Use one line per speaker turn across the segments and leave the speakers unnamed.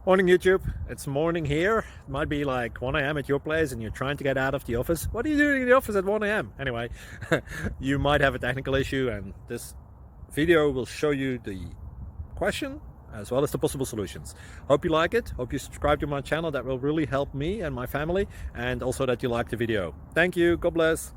Morning YouTube, it's morning here. It might be like 1 a.m. at your place and you're trying to get out of the office. What are you doing in the office at 1 a.m? Anyway, you might have a technical issue and this video will show you the question as well as the possible solutions. Hope you like it, hope you subscribe to my channel. That will really help me and my family, and also that you like the video. Thank you, God bless.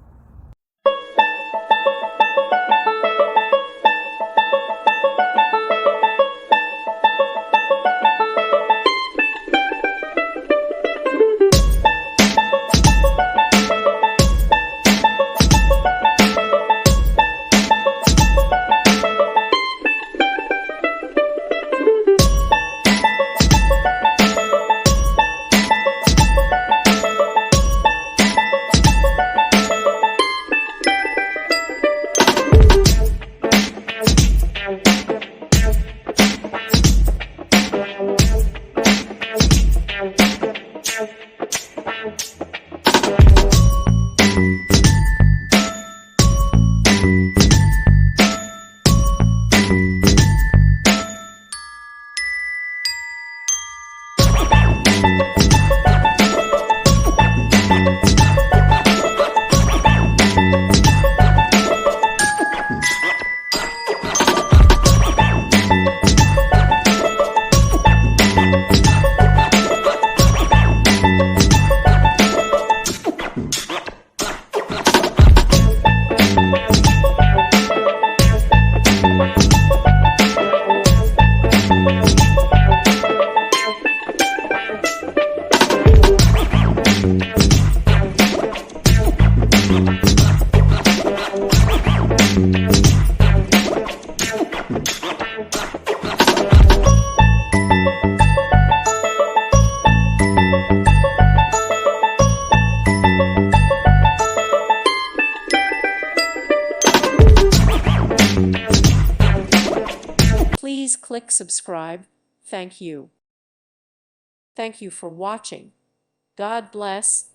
Please click subscribe. Thank you. Thank you for watching. God bless.